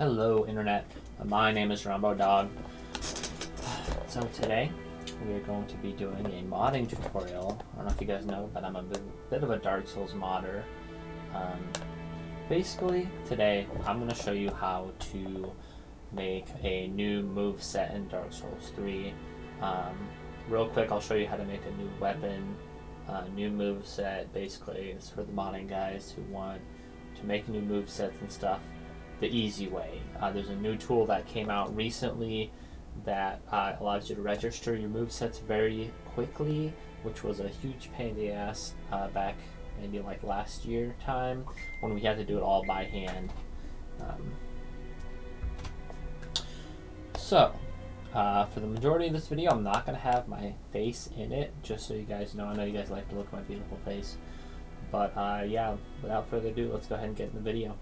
Hello Internet, my name is Rombodawg. So today we are going to be doing a modding tutorial. I don't know if you guys know, but I'm a bit of a Dark Souls modder. Basically today I'm going to show you how to make a new move set in Dark Souls 3. Real quick, I'll show you how to make a new weapon, new move set. Basically it's for the modding guys who want to make new move sets and stuff the easy way. There's a new tool that came out recently that allows you to register your movesets very quickly, which was a huge pain in the ass back maybe like last year time when we had to do it all by hand. For the majority of this video, I'm not going to have my face in it, just so you guys know. I know you guys like to look at my beautiful face. But yeah, without further ado, let's go ahead and get in the video.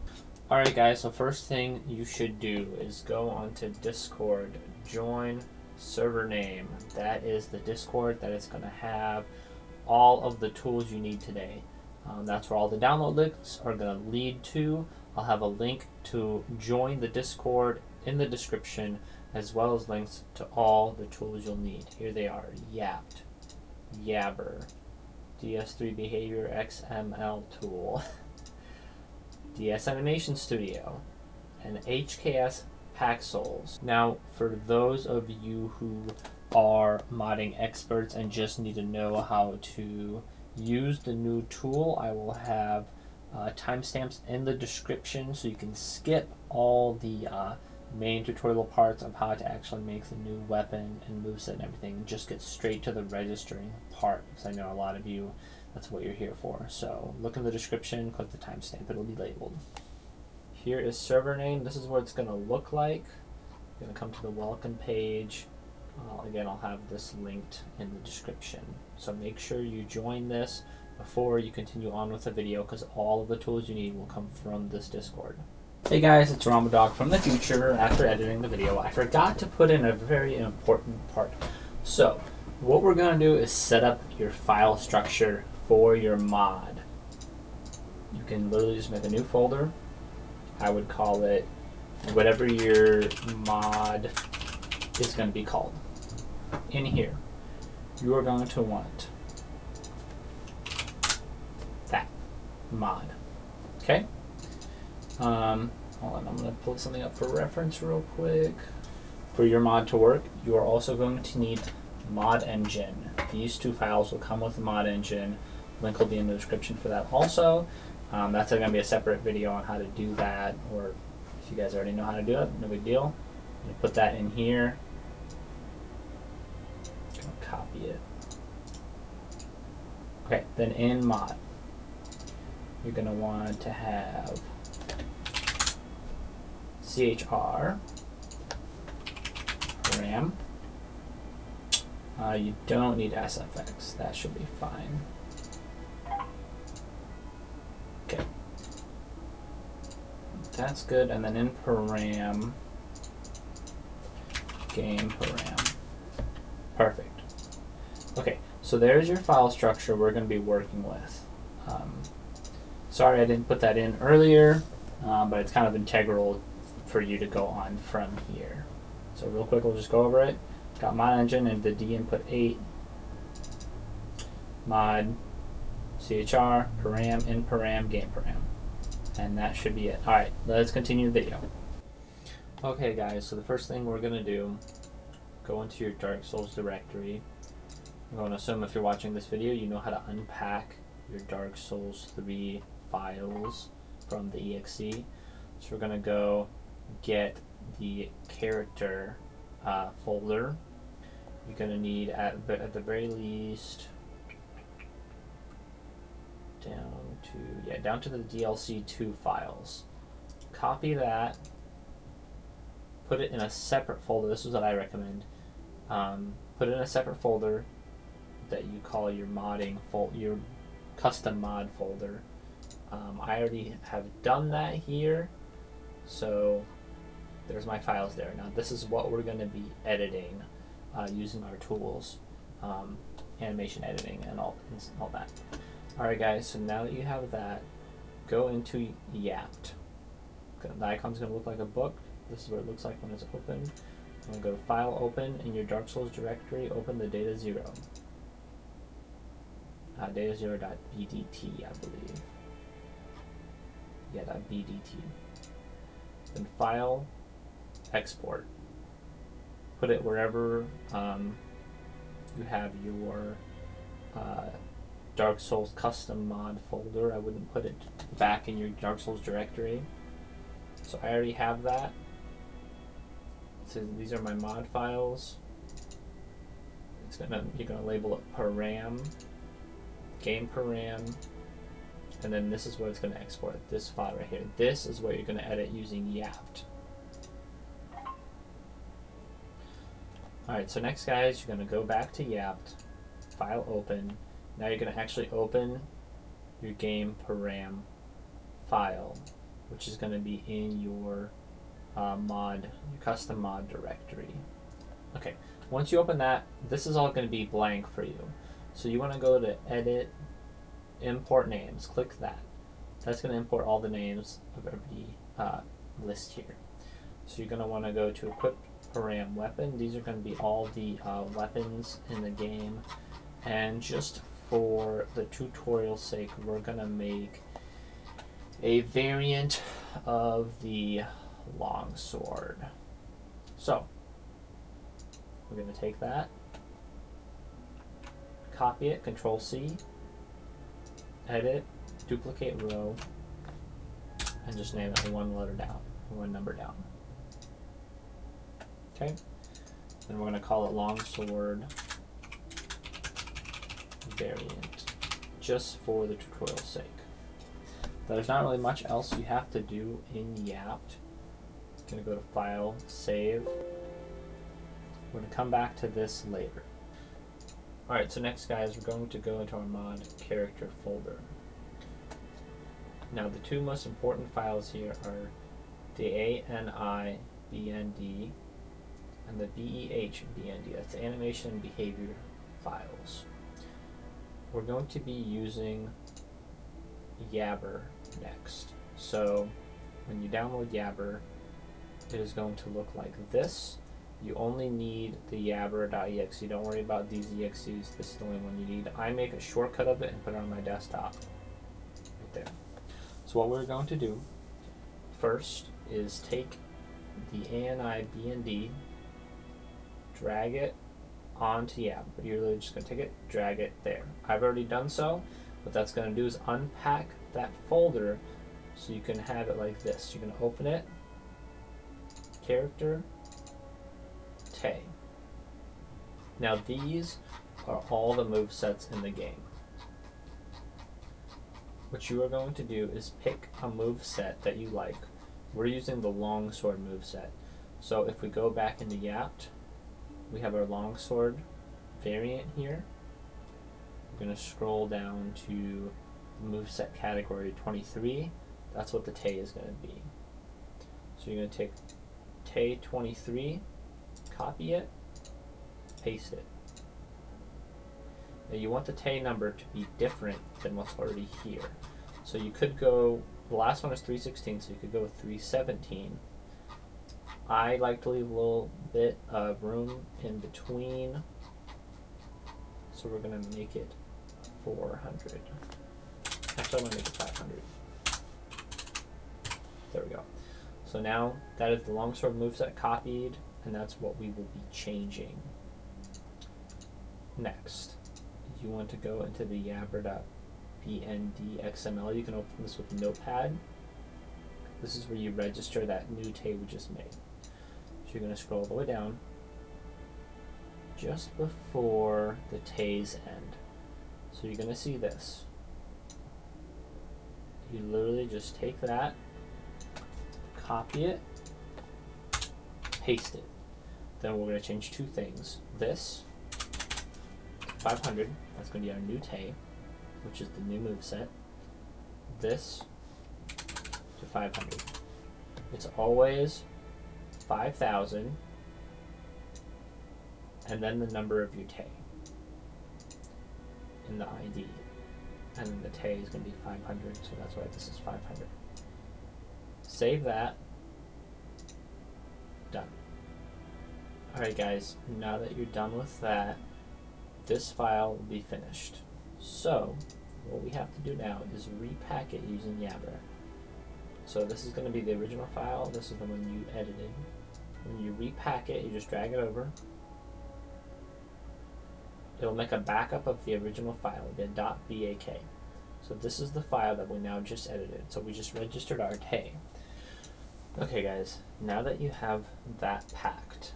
Alright guys, so first thing you should do is go onto Discord, join server name. That is the Discord that is going to have all of the tools you need today. That's where all the download links are going to lead to. I'll have a link to join the Discord in the description, as well as links to all the tools you'll need. Here they are: Yapt, Yabber, DS3BehaviorXMLTool, DSanimstudio, and hkxpack-souls. Now, for those of you who are modding experts and just need to know how to use the new tool, I will have timestamps in the description so you can skip all the main tutorial parts of how to actually make the new weapon and moveset and everything, and just get straight to the registering part, because I know a lot of you, that's what you're here for. So look in the description, click the timestamp, it'll be labeled. Here is server name. This is what it's going to look like. You're going to come to the welcome page. Again, I'll have this linked in the description. So make sure you join this before you continue on with the video, because all of the tools you need will come from this Discord. Hey guys, it's Rombodawg from the future. After editing the video, I forgot to put in a very important part. So what we're going to do is set up your file structure for your mod. You can literally just make a new folder. I would call it whatever your mod is going to be called. In here, you are going to want that mod. Okay? Hold on, I'm going to pull something up for reference real quick. For your mod to work, you are also going to need mod engine. These two files will come with the mod engine. Link will be in the description for that also. That's going to be a separate video on how to do that, or if you guys already know how to do it, no big deal. I'm going to put that in here. I'm going to copy it. Okay, then in mod, you're going to want to have chr, Param. You don't need SFX, that should be fine. Okay, that's good. And then in Param, game Param. Perfect. Okay, so there's your file structure we're going to be working with. Sorry I didn't put that in earlier, but it's kind of integral for you to go on from here. So real quick, we'll just go over it. Got mod engine and the D input 8, mod, chr, param, in param, game param. And that should be it. Alright, let's continue the video. Okay guys, so the first thing we're going to do, go into your Dark Souls directory. I'm going to assume if you're watching this video, you know how to unpack your Dark Souls 3 files from the exe. So we're going to go get the character folder. You're going to need, at the very least, down to the DLC2 files. Copy that, put it in a separate folder. This is what I recommend. Put it in a separate folder that you call your modding your custom mod folder. I already have done that here, so there's my files there. Now this is what we're going to be editing using our tools, animation editing and all that. Alright guys, so now that you have that, go into Yapt. The icon's going to look like a book. This is what it looks like when it's open. I'm going to go to File, Open. In your Dark Souls directory, open the data0. Data0.bdt, I believe. Yeah, .bdt. Then File, Export. Put it wherever you have your Dark Souls custom mod folder. I wouldn't put it back in your Dark Souls directory. So I already have that. So these are my mod files. You're gonna label it Param, game Param, and then this is what it's gonna export. This file right here. This is what you're gonna edit using yapt. Alright, so next guys, you're gonna go back to yapt, file open. Now you're gonna actually open your game Param file, which is gonna be in your your custom mod directory. Okay, once you open that, this is all going to be blank for you. So you want to go to Edit, Import Names. Click that. That's going to import all the names of every list here. So you're going to want to go to Equip Param Weapon. These are going to be all the weapons in the game. And just for the tutorial's sake, we're going to make a variant of the longsword. So we're going to take that, copy it, Control C, edit, duplicate row, and just name it one letter down, one number down. Okay, then we're going to call it longsword variant, just for the tutorial's sake. There's not really much else you have to do in yapt. Going to go to File, Save. We're going to come back to this later. Alright, so next guys, we're going to go into our mod character folder. Now the two most important files here are the ANI BND and the BEH BND. That's the animation and behavior files. We're going to be using Yabber next. So when you download Yabber, it is going to look like this. You only need the yabber.exe. Don't worry about these exes. This is the only one you need. I make a shortcut of it and put it on my desktop. Right there. So what we're going to do first is take the ANI BND, drag it onto Yabber. You're really just going to take it, drag it there. I've already done so. What that's going to do is unpack that folder so you can have it like this. You're going to open it, character, Tay. Now these are all the movesets in the game. What you are going to do is pick a moveset that you like. We're using the longsword moveset. So if we go back into yapt, we have our longsword variant here. We're going to scroll down to moveset category 23. That's what the Tay is going to be. So you're going to take Tay 23, copy it, paste it. Now you want the Tay number to be different than what's already here. So you could go, the last one is 316, so you could go with 317. I like to leave a little bit of room in between, so we're going to make it 400. Actually, I'm going to make it 500. There we go. So now that is the longsword moveset copied, and that's what we will be changing. Next, you want to go into the yabber.bnd.xml. You can open this with Notepad. This is where you register that new Tay we just made. So you're going to scroll all the way down just before the Tay's end. So you're going to see this. You literally just take that, copy it, paste it. Then we're going to change two things. This, 500, that's going to be our new Tay, which is the new moveset. This to 500. It's always 5,000 and then the number of your Tay in the ID. And then the Tay is going to be 500, so that's why this is 500. Save that. Done. Alright guys, now that you're done with that, this file will be finished. So, what we have to do now is repack it using Yabra. So this is going to be the original file, this is the one you edited. When you repack it, you just drag it over. It'll make a backup of the original file, the .bak. So this is the file that we now just edited. So we just registered our Tay. Okay guys, now that you have that packed,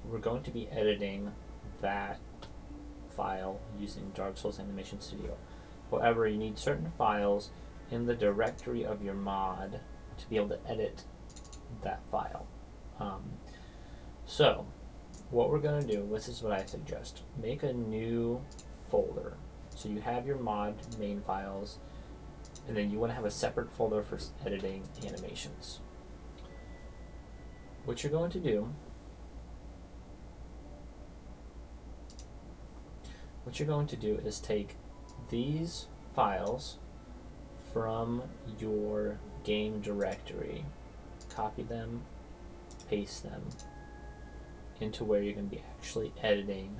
we're going to be editing that file using Dark Souls Animation Studio. However, you need certain files in the directory of your mod to be able to edit that file. So what we're going to do, this is what I suggest. Make a new folder. So you have your mod main files, and then you want to have a separate folder for editing animations. What you're going to do, is take these files from your game directory, copy them, paste them into where you're going to be actually editing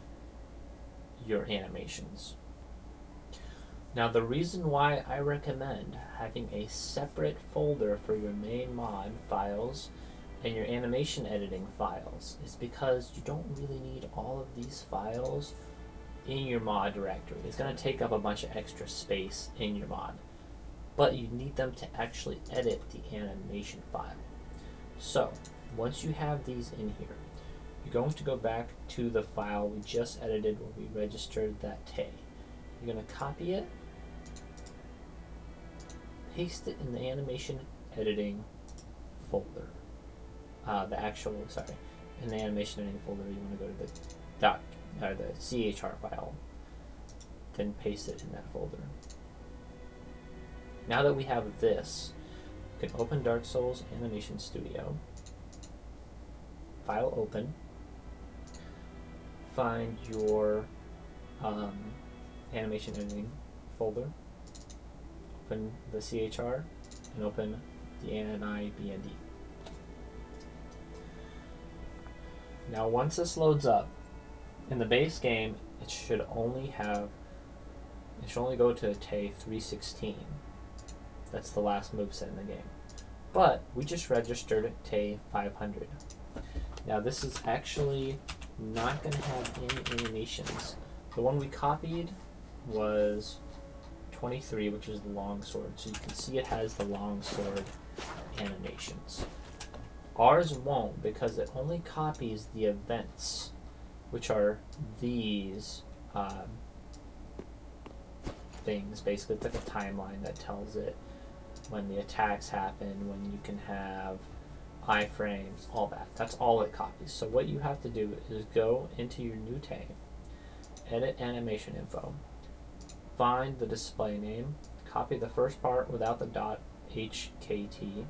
your animations. Now the reason why I recommend having a separate folder for your main mod files and your animation editing files is because you don't really need all of these files in your mod directory. It's going to take up a bunch of extra space in your mod, but you need them to actually edit the animation file. So once you have these in here, you're going to go back to the file we just edited when we registered that Tay. You're going to copy it, paste it in the animation editing folder. In the animation editing folder, you want to go to the CHR file, then paste it in that folder. Now that we have this, you can open Dark Souls Animation Studio, file open, find your animation editing folder, open the CHR, and open the ANI BND. Now once this loads up, in the base game, it should only go to Tay 316. That's the last moveset in the game. But we just registered Tay 500. Now this is actually not going to have any animations. The one we copied was 23, which is the longsword. So you can see it has the longsword animations. Ours won't, because it only copies the events, which are these things. Basically, it's like a timeline that tells it when the attacks happen, when you can have iframes, all that. That's all it copies. So what you have to do is go into your new Tay, edit animation info, find the display name, copy the first part without the .hkt,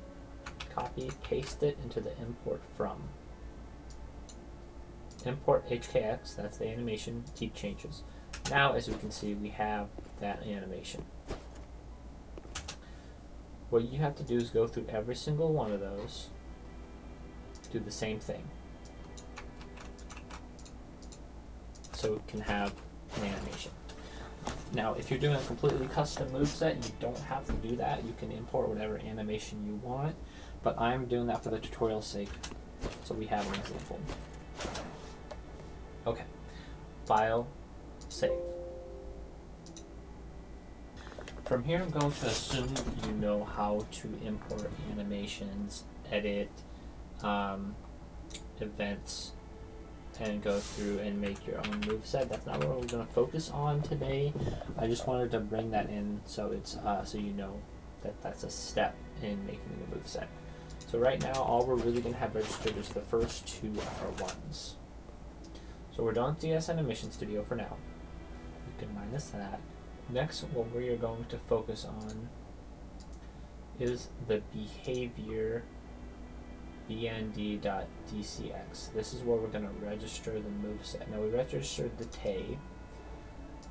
copy, paste it into the import from. Import hkx, that's the animation, keep changes. Now, as you can see, we have that animation. What you have to do is go through every single one of those, do the same thing, so it can have an animation. Now, if you're doing a completely custom moveset, you don't have to do that. You can import whatever animation you want, but I'm doing that for the tutorial's sake, so we have an example. Okay, file, save. From here, I'm going to assume you know how to import animations, edit events, and go through and make your own moveset. That's not what we're going to focus on today. I just wanted to bring that in so it's so you know that that's a step in making the moveset. So right now, all we're really going to have registered is the first two are ones. So we're done with DSanimstudio for now. You can minus that. Next, what we are going to focus on is the behavior bnd.dcx. This is where we're going to register the moveset. Now we registered the Tay,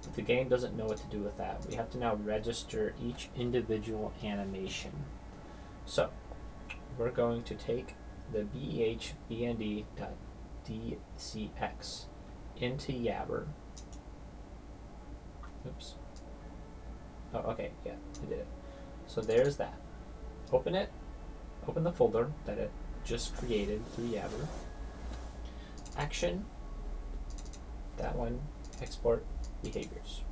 but the game doesn't know what to do with that. We have to now register each individual animation. So we're going to take the behbnd.dcx into Yabber. Oops. Oh, okay, yeah, I did it. So there's that. Open it. Open the folder that it just created through Yabber. Action. That one. Export behaviors.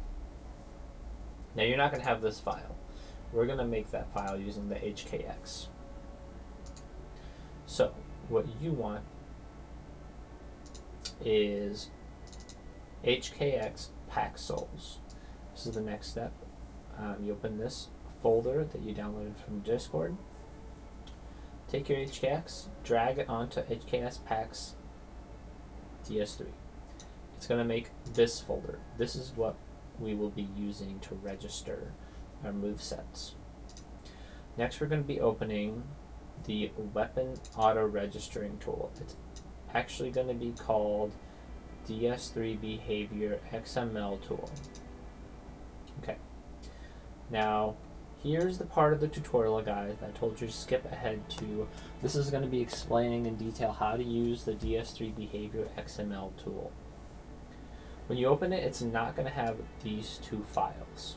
Now you're not going to have this file. We're going to make that file using the hkx. So what you want is hkxpack-souls. This is the next step. You open this folder that you downloaded from Discord. Take your hkx, drag it onto hkxpack-souls DS3. It's going to make this folder. This is what we will be using to register our movesets. Next, we're going to be opening the weapon auto registering tool. It's actually going to be called DS3BehaviorXMLTool. Okay. Now, here's the part of the tutorial guide that I told you to skip ahead to. This is going to be explaining in detail how to use the DS3BehaviorXMLTool. When you open it, it's not going to have these two files.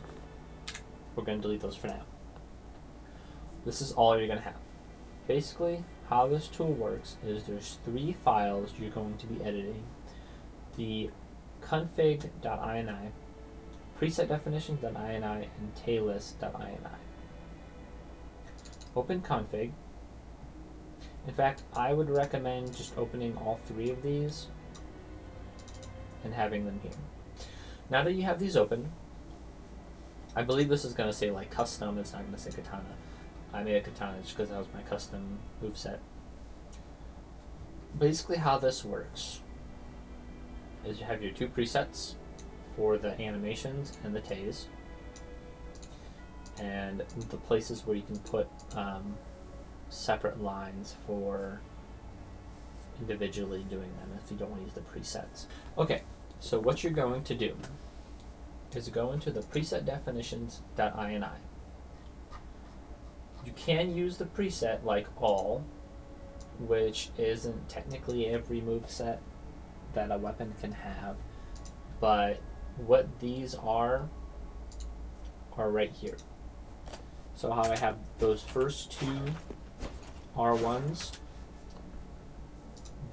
We're going to delete those for now. This is all you're going to have. Basically, how this tool works is there's three files you're going to be editing. The config.ini, preset definitions.ini, and tailist.ini. Open config. In fact, I would recommend just opening all three of these and having them here. Now that you have these open, I believe this is going to say like custom, it's not going to say katana. I made a katana just because that was my custom moveset. Basically how this works is you have your two presets for the animations and the tays, and the places where you can put separate lines for individually doing them if you don't want to use the presets. Okay, so what you're going to do is go into the preset definitions.ini. You can use the preset like all, which isn't technically every moveset that a weapon can have, but what these are right here. So how I have those first two R1s,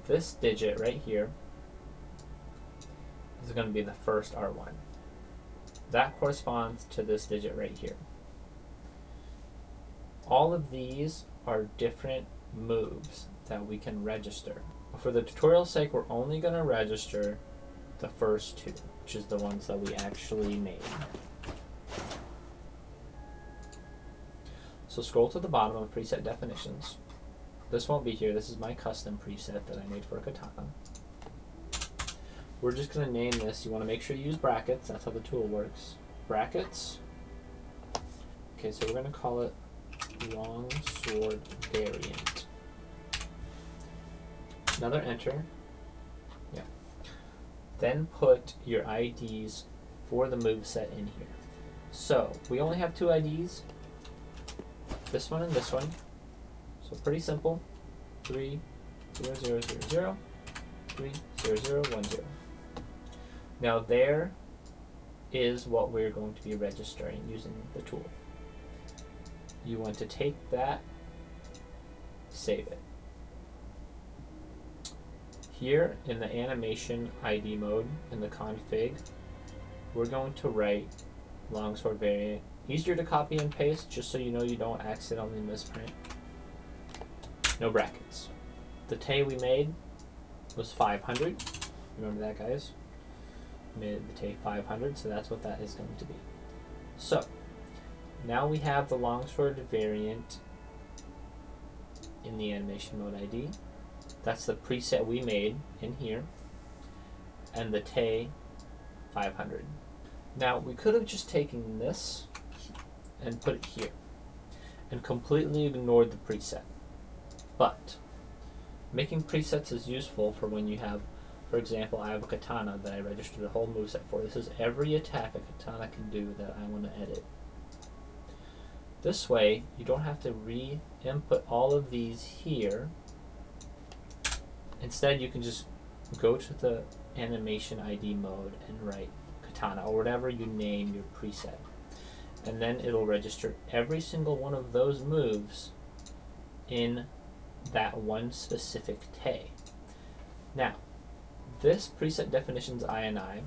this digit right here is going to be the first R1. That corresponds to this digit right here. All of these are different moves that we can register. For the tutorial's sake, we're only going to register the first two, which is the ones that we actually made. So scroll to the bottom of preset definitions. This won't be here. This is my custom preset that I made for a katana. We're just going to name this. You want to make sure you use brackets. That's how the tool works. Brackets. Okay, so we're going to call it longsword variant. Another enter. Yeah. Then put your IDs for the moveset in here. So we only have two IDs. This one and this one. So pretty simple. 30000 30010. Now there is what we're going to be registering using the tool. You want to take that, save it. Here in the animation ID mode in the config, we're going to write longsword variant. Easier to copy and paste, just so you know you don't accidentally misprint. No brackets. The tay we made was 500. Remember that, guys? We made the tay 500, so that's what that is going to be. So now we have the longsword variant in the animation mode ID. That's the preset we made in here, and the tay 500. Now we could have just taken this and put it here and completely ignored the preset. But making presets is useful for when you have, for example, I have a katana that I registered a whole moveset for. This is every attack a katana can do that I want to edit. This way, you don't have to input all of these here. Instead, you can just go to the animation ID mode and write katana or whatever you name your preset. And then it'll register every single one of those moves in that one specific tay. Now, this preset definitions INI,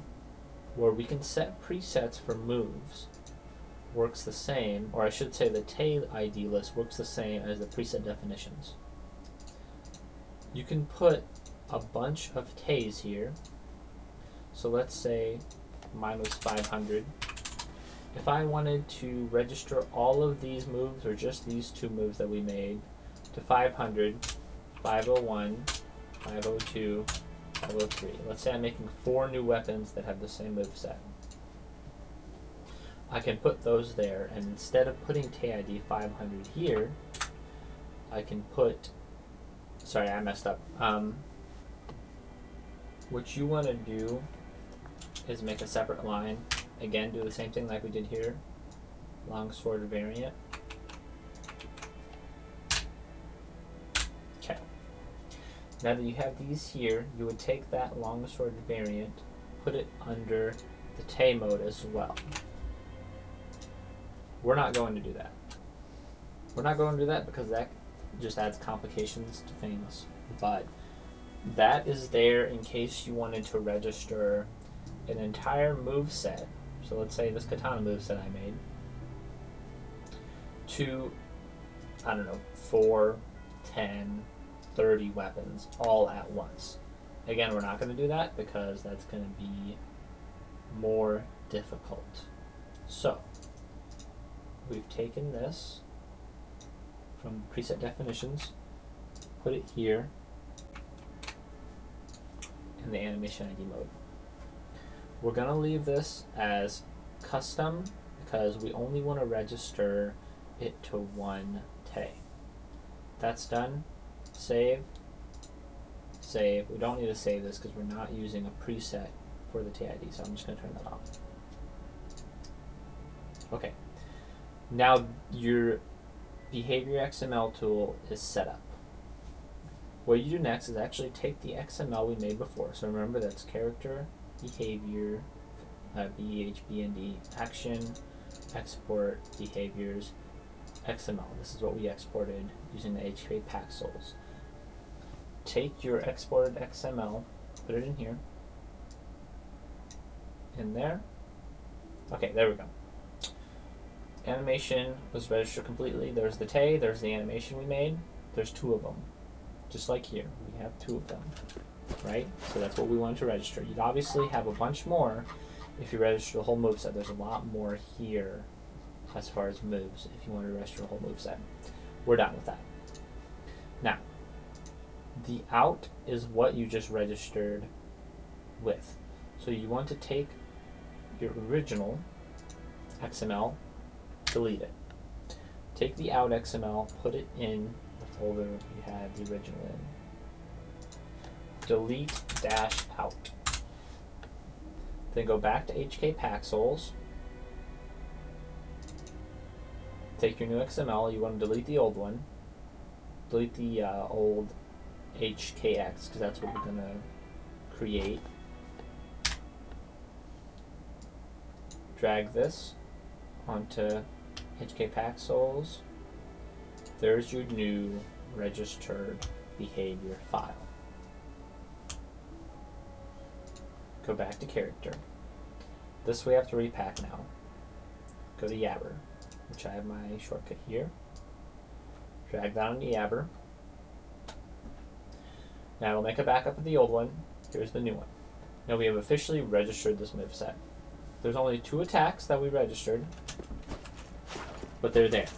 where we can set presets for moves, works the same, or I should say the tay ID list works the same as the preset definitions. You can put a bunch of tays here. So let's say mine was 500. If I wanted to register all of these moves, or just these two moves that we made, to 500, 501, 502, 503. Let's say I'm making 4 new weapons that have the same moveset. I can put those there, and instead of putting tay ID 500 here, I can put, sorry, I messed up. What you want to do is make a separate line. Again, do the same thing like we did here. Longsword variant. Okay. Now that you have these here, you would take that longsword variant, put it under the tay mode as well. We're not going to do that. We're not going to do that because that just adds complications to things. But that is there in case you wanted to register an entire move set. So let's say this katana move set I made to, I don't know, 4, 10, 30 weapons all at once. Again, we're not going to do that because that's going to be more difficult. So we've taken this from preset definitions, put it here in the animation ID mode. We're going to leave this as custom because we only want to register it to one tay. That's done. Save. Save. We don't need to save this because we're not using a preset for the tay ID, so I'm just going to turn that off. Okay. Now your BehaviorXML tool is set up. What you do next is actually take the XML we made before. So remember, that's character, behavior, BHBND, action, export, behaviors, XML. This is what we exported using the hkxpack-souls. Take your exported XML, put it in here, in there. Okay, there we go. Animation was registered completely. There's the tay, there's the animation we made. There's 2 of them. Just like here, we have 2 of them, right? So that's what we wanted to register. You'd obviously have a bunch more if you register the whole moveset. There's a lot more here as far as moves if you want to register the whole moveset. We're done with that. Now, the out is what you just registered with. So you want to take your original XML, delete it. Take the out XML, put it in the folder you had the original in. Delete -out. Then go back to hkpack-souls. Take your new XML. You want to delete the old one. Delete the old hkx because that's what we're going to create. Drag this onto hkpack-souls. There's your new registered behavior file. Go back to character. This we have to repack now. Go to Yabber, which I have my shortcut here. Drag that onto Yabber. Now we'll make a backup of the old one. Here's the new one. Now we have officially registered this moveset. There's only 2 attacks that we registered, but they're there.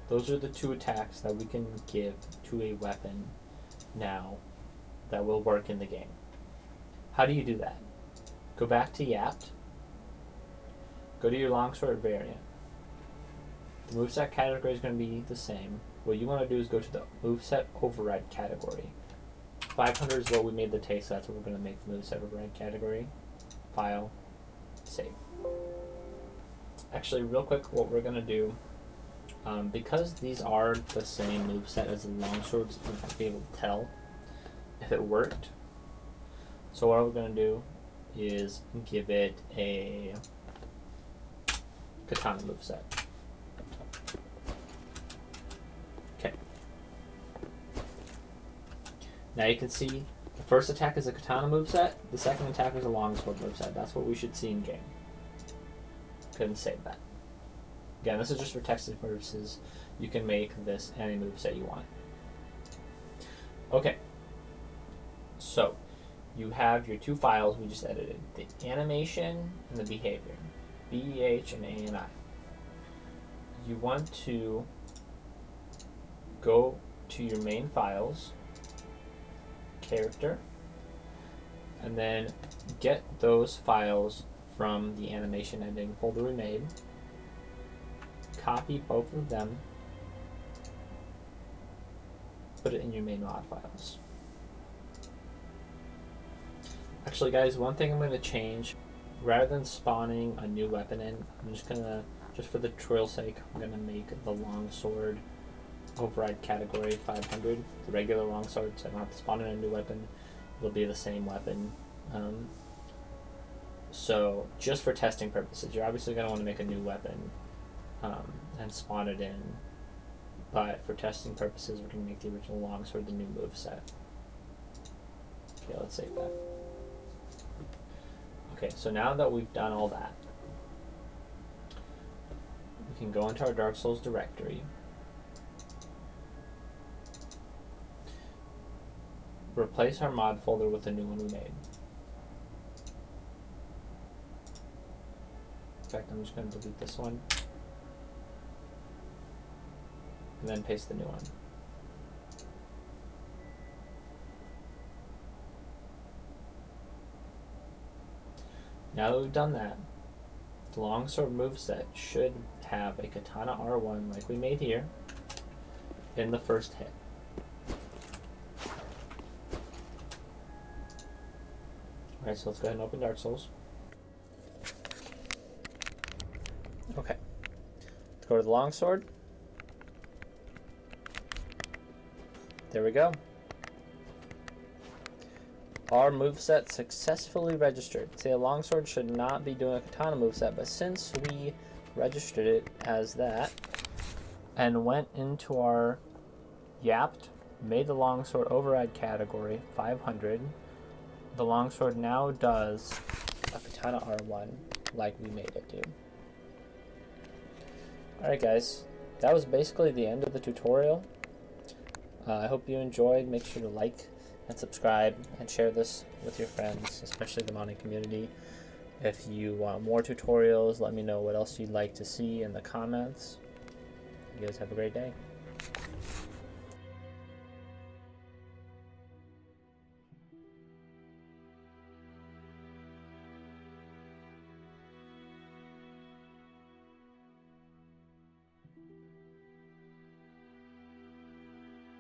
Those are the 2 attacks that we can give to a weapon now that will work in the game. How do you do that? Go back to Yapt. Go to your longsword variant. The moveset category is going to be the same. What you want to do is go to the moveset override category. 500 is what we made the tay, so that's what we're going to make the moveset override category. File, save. Actually, real quick, what we're going to do, Because these are the same moveset as the longswords, you have to be able to tell if it worked. So what we're going to do is give it a katana moveset. Okay. Now you can see the first attack is a katana moveset, the second attack is a longsword moveset. That's what we should see in game. Couldn't save that. Again, this is just for texting purposes. You can make this any moveset you want. Okay. So, you have your two files we just edited. The animation and the behavior. BEH and ANI. You want to go to your main files, character, and then get those files from the animation editing folder we made. Copy both of them, put it in your main mod files. Actually guys, one thing I'm going to change, rather than spawning a new weapon in, I'm just going to, just for the tutorial sake, I'm going to make the longsword override category 500, the regular longsword, so I don't have to spawn in a new weapon. It'll be the same weapon. So just for testing purposes, you're obviously going to want to make a new weapon and spawn it in, but for testing purposes we're going to make the original longsword the new moveset. Okay, let's save that. Okay, so now that we've done all that, we can go into our Dark Souls directory, replace our mod folder with the new one we made. In fact, I'm just going to delete this one and then paste the new one. Now that we've done that, the longsword moveset should have a katana R1 like we made here in the first hit. Alright, so let's go ahead and open Dark Souls. Okay. Let's go to the longsword. There we go. Our moveset successfully registered. See, a longsword should not be doing a katana moveset, but since we registered it as that and went into our yapped, made the longsword override category 500, the longsword now does a katana R1 like we made it do. Alright guys, that was basically the end of the tutorial. I hope you enjoyed. Make sure to like and subscribe and share this with your friends, especially the modding community. If you want more tutorials, let me know what else you'd like to see in the comments. You guys have a great day.